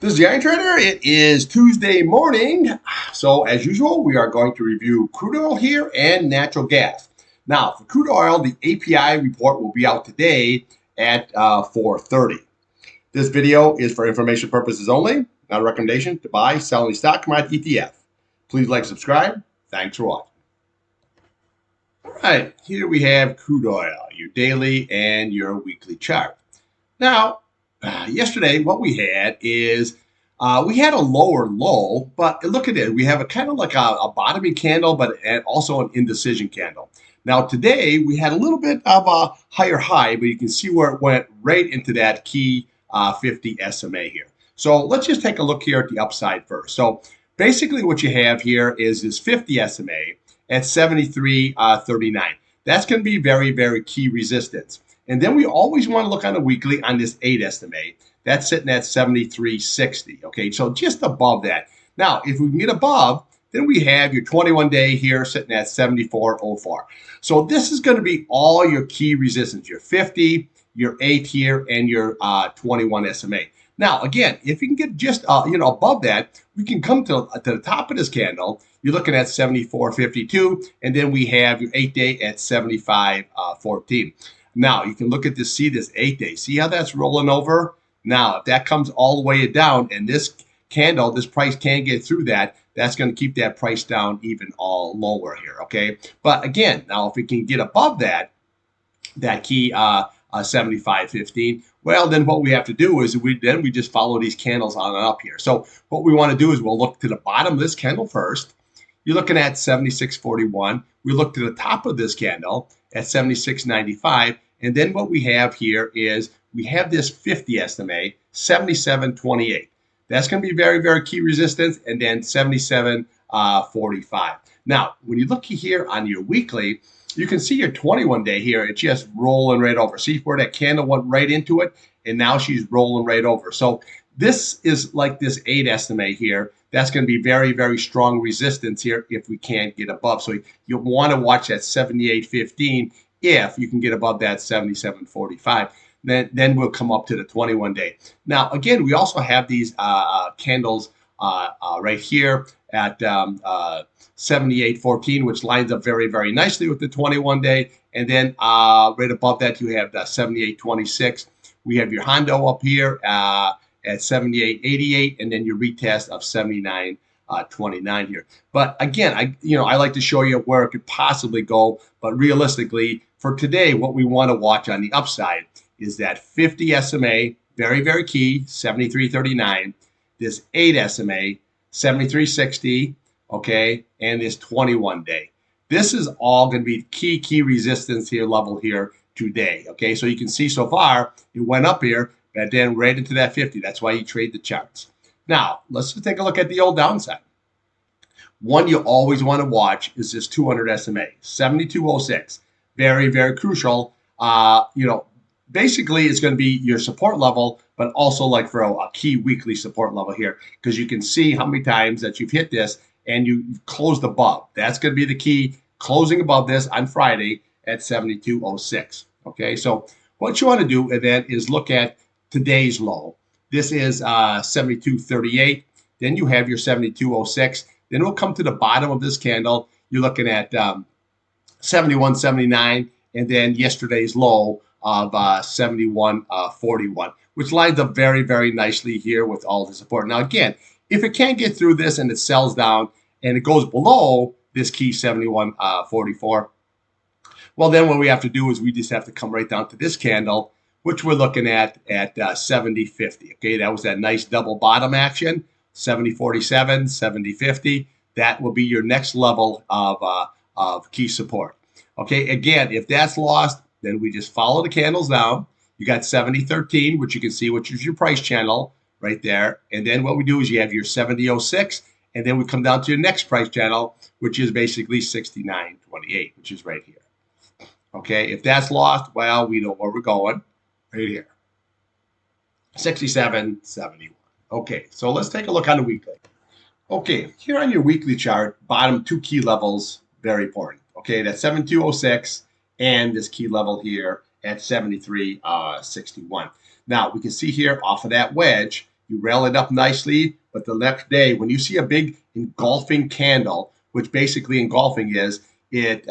This is the Iron Trader. It is Tuesday morning. So, as usual, we are going to review crude oil here and natural gas. Now, for crude oil, the API report will be out today at 4:30. This video is for information purposes only, not a recommendation to buy, sell any stock, commodity, ETF. Please like, subscribe. Thanks for watching. All right, here we have crude oil, your daily and your weekly chart. Now, yesterday, what we had is we had a lower low, but look at it. We have a kind of like a bottoming candle, but and also an indecision candle. Now, today, we had a little bit of a higher high, but you can see where it went right into that key 50 SMA here. So let's just take a look here at the upside first. So basically what you have here is this 50 SMA at 73.39. That's going to be very, very key resistance. And then we always want to look on the weekly on this 8 SMA. That's sitting at 73.60. Okay, so just above that. Now, if we can get above, then we have your 21-day here sitting at 74.04. So this is going to be all your key resistance, your 50, your 8 here, and your 21 SMA. Now, again, if you can get just above that, we can come to the top of this candle. You're looking at 74.52, and then we have your 8-day at 75.14. Now, you can look at this, see this 8-day. See how that's rolling over? Now, if that comes all the way down and this candle, this price can't get through that, that's going to keep that price down even all lower here, okay? But again, now if we can get above that key 75.15, well, then what we have to do is we just follow these candles on and up here. So what we want to do is we'll look to the bottom of this candle first. You're looking at 76.41. We look to the top of this candle at 76.95. And then what we have here is we have this 50 SMA, 77.28. That's going to be very, very key resistance, and then 77.45. Now, when you look here on your weekly, you can see your 21-day here. It's just rolling right over. See where that candle went right into it, and now she's rolling right over. So this is like this 8 SMA here. That's going to be very, very strong resistance here if we can't get above. So you'll want to watch that 78.15 if you can get above that 77.45. Then we'll come up to the 21-day. Now, again, we also have these candles right here at 78.14, which lines up very, very nicely with the 21-day. And then right above that, you have the 78.26. We have your Hondo up here at 78.88, and then your retest of 79.29 here. But again, I like to show you where it could possibly go. But realistically, for today, what we want to watch on the upside is that 50 SMA, very, very key, 73.39. This 8 SMA, 73.60, okay, and this 21-day. This is all going to be key resistance here level here today, okay? So you can see so far, it went up here, but then right into that 50. That's why you trade the charts. Now, let's just take a look at the old downside. One you always want to watch is this 200 SMA, 72.06. Very, very crucial. Basically, it's going to be your support level, but also like for a key weekly support level here, because you can see how many times that you've hit this and you've closed above. That's going to be the key, closing above this on Friday at 72.06. Okay, so what you want to do then is look at today's low. This is 72.38. Then you have your 72.06. Then we'll come to the bottom of this candle. You're looking at 71.79, and then yesterday's low of 71.41, which lines up very, very nicely here with all the support. Now, again, if it can't get through this and it sells down and it goes below this key 71.44, well, then what we have to do is we just have to come right down to this candle, which we're looking at 70.50. Okay, that was that nice double bottom action, 70.47, 70.50. That will be your next level of key support. Okay, again, if that's lost, then we just follow the candles down. You got 70.13, which you can see, which is your price channel right there. And then what we do is you have your 70.06, and then we come down to your next price channel, which is basically 69.28, which is right here. Okay, if that's lost, well, we know where we're going, right here. 67.71. Okay, so let's take a look on the weekly. Okay, here on your weekly chart, bottom 2 key levels, very important. Okay, that's 72.06 and this key level here at 73.61. Now, we can see here off of that wedge, you rail it up nicely, but the next day, when you see a big engulfing candle, which basically engulfing is, it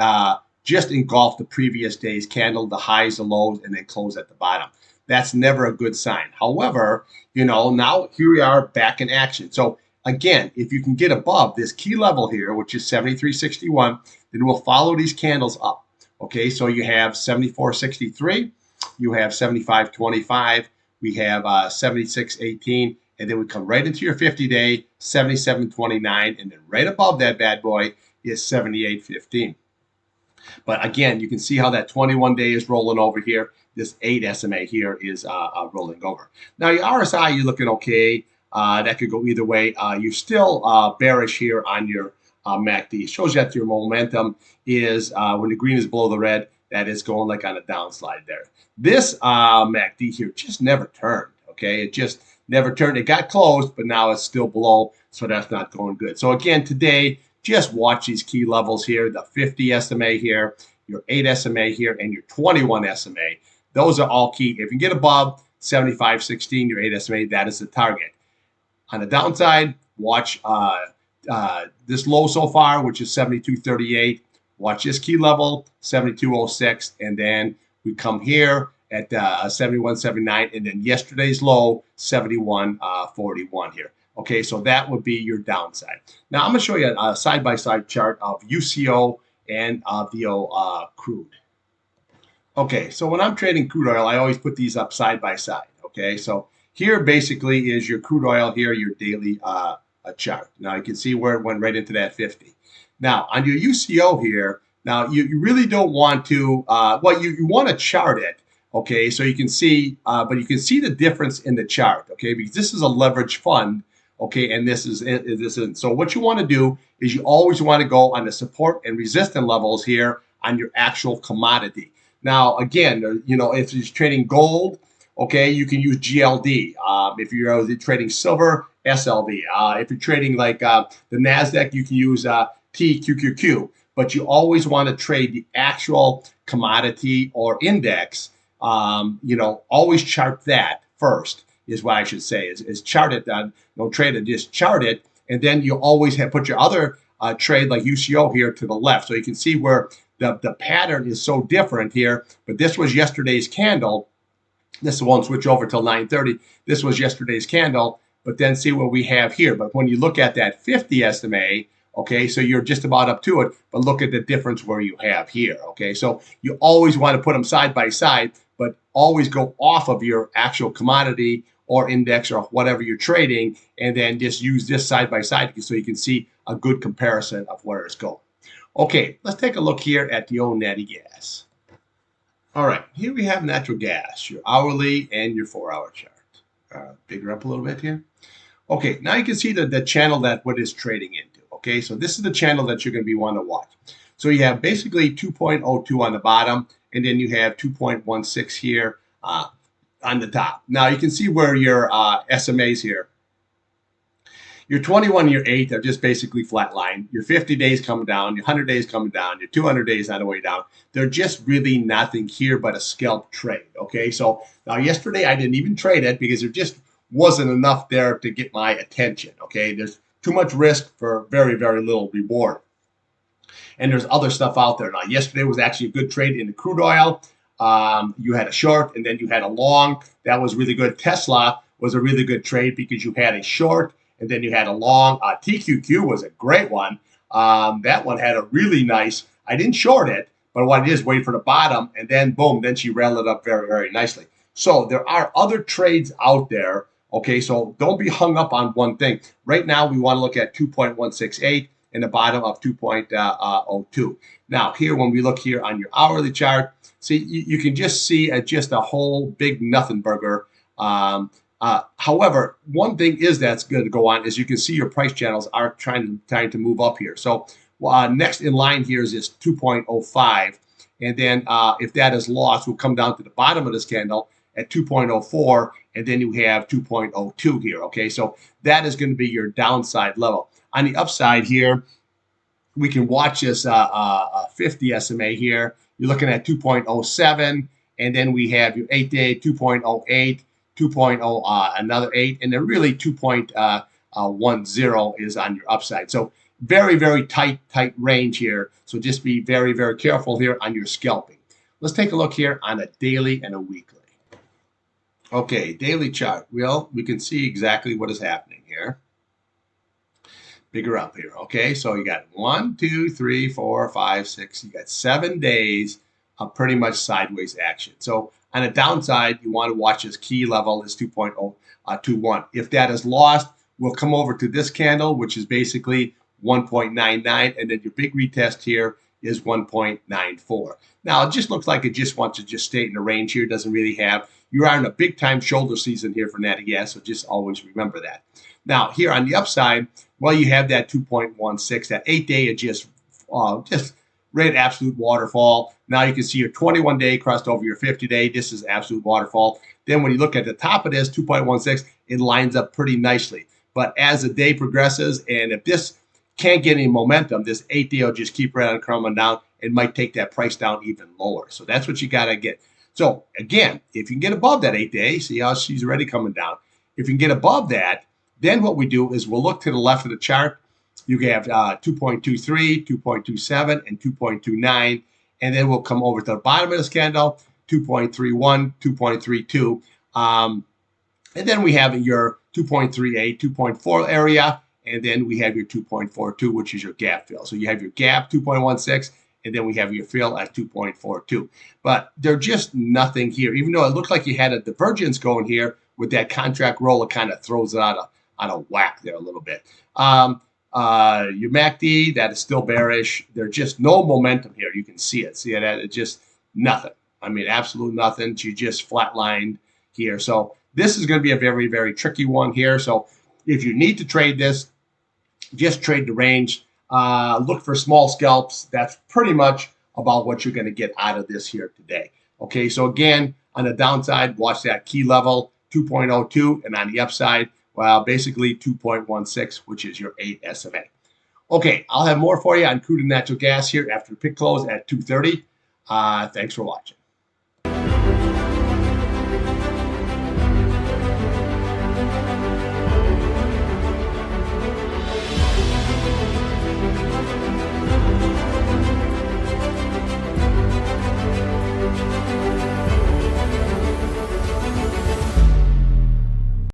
just engulfed the previous day's candle, the highs, the lows, and then close at the bottom. That's never a good sign. However, now here we are back in action. So again, if you can get above this key level here, which is 73.61, then we'll follow these candles up. Okay, so you have 74.63, you have 75.25, we have 76.18, and then we come right into your 50-day 77.29, and then right above that bad boy is 78.15. But again, you can see how that 21-day is rolling over here. This 8 SMA here is rolling over. Now, your RSI, you're looking okay. That could go either way. You're still bearish here on your MACD. It shows you that your momentum is, when the green is below the red, that is going like on a downslide there. This MACD here just never turned, okay? It just never turned. It got closed, but now it's still below, so that's not going good. So again, today, just watch these key levels here, the 50 SMA here, your 8 SMA here, and your 21 SMA. Those are all key. If you can get above 75.16, your 8 SMA, that is the target. On the downside, watch this low so far, which is 72.38. Watch this key level, 72.06, and then we come here at 71.79, and then yesterday's low, 71.41 here. Okay, so that would be your downside. Now, I'm going to show you a side-by-side chart of UCO and the crude. Okay, so when I'm trading crude oil, I always put these up side by side. Okay, so here basically is your crude oil, here your daily chart. Now, you can see where it went right into that 50. Now, on your UCO here, now you really don't want to, you want to chart it. Okay, so you can see, but you can see the difference in the chart. Okay, because this is a leveraged fund. Okay, and this isn't. So what you want to do is you always want to go on the support and resistance levels here on your actual commodity. Now, again, if you're trading gold, okay, you can use GLD. If you're trading silver, SLV. If you're trading like the NASDAQ, you can use TQQQ. But you always want to trade the actual commodity or index. Always chart that first. Is what I should say. Is chart it. Don't trade it. Just chart it, and then you always put your other trade like UCO here to the left, so you can see where the pattern is so different here. But this was yesterday's candle. This won't switch over till 9:30. This was yesterday's candle, but then see what we have here. But when you look at that 50 SMA, okay, so you're just about up to it, but look at the difference where you have here. Okay, so you always want to put them side by side, but always go off of your actual commodity or index or whatever you're trading, and then just use this side by side so you can see a good comparison of where it's going. Okay, let's take a look here at the old natty gas. All right, here we have natural gas, your hourly and your 4-hour chart. Bigger up a little bit here. Okay, now you can see the channel that what is trading into. Okay, so this is the channel that you're going to be wanting to watch. So you have basically 2.02 on the bottom, and then you have 2.16 here on the top. Now you can see where your SMAs here. Your 21 and your 8 are just basically flat line. Your 50 days coming down, your 100 days coming down, your 200 days on the way down. They're just really nothing here but a scalp trade. Okay, so now yesterday I didn't even trade it because there just wasn't enough there to get my attention. Okay, there's too much risk for very, very little reward. And there's other stuff out there. Now, yesterday was actually a good trade in the crude oil. You had a short and then you had a long. That was really good. Tesla was a really good trade because you had a short and then you had a long. TQQ was a great one. That one had a really nice, I didn't short it, but what it is, wait for the bottom, and then boom, then she railed it up very, very nicely. So there are other trades out there. Okay, so don't be hung up on one thing. Right now, we want to look at 2.168 and the bottom of 2.02. Now, here, when we look here on your hourly chart, see, you can just see just a whole big nothing burger. However, one thing is that's going to go on is you can see your price channels are trying to move up here. So next in line here is this 2.05. And then if that is lost, we'll come down to the bottom of this candle at 2.04. And then you have 2.02 here. Okay, so that is going to be your downside level. On the upside here, we can watch this 50 SMA here. You're looking at 2.07. And then we have your 8-day 2.08. 2.0, another 8, and then really 2.10 is on your upside. So very, very tight range here. So just be very, very careful here on your scalping. Let's take a look here on a daily and a weekly. Okay, daily chart. Well, we can see exactly what is happening here. Bigger up here. Okay, so you got 1, 2, 3, 4, 5, 6. You got 7 days of pretty much sideways action. So on the downside, you want to watch this key level is 2.021. If that is lost, we'll come over to this candle, which is basically 1.99, and then your big retest here is 1.94. Now, it just looks like it just wants to just stay in the range here. It doesn't really have. You are in a big time shoulder season here for natural gas, so just always remember that. Now, here on the upside, well, you have that 2.16, that 8-day is just red absolute waterfall. Now you can see your 21-day crossed over your 50-day. This is absolute waterfall. Then when you look at the top of this, 2.16, it lines up pretty nicely. But as the day progresses, and if this can't get any momentum, this 8-day will just keep right on coming down. It might take that price down even lower. So that's what you got to get. So again, if you can get above that 8-day, see how she's already coming down. If you can get above that, then what we do is we'll look to the left of the chart. You have 2.23, 2.27, and 2.29. And then we'll come over to the bottom of this candle, 2.31, 2.32. And then we have your 2.38, 2.4 area. And then we have your 2.42, which is your gap fill. So you have your gap, 2.16. And then we have your fill at 2.42. But there's just nothing here. Even though it looked like you had a divergence going here with that contract roll, it kind of throws it out on a whack there a little bit. Your MACD, that is still bearish. There's just no momentum here. You can see it. See it? It's just nothing. I mean, absolute nothing. You just flatlined here. So this is going to be a very, very tricky one here. So if you need to trade this, just trade the range. Look for small scalps. That's pretty much about what you're going to get out of this here today. Okay, so again, on the downside, watch that key level, 2.02, and on the upside, well, basically 2.16, which is your 8 SMA. Okay, I'll have more for you on crude and natural gas here after the pick close at 2:30. Thanks for watching.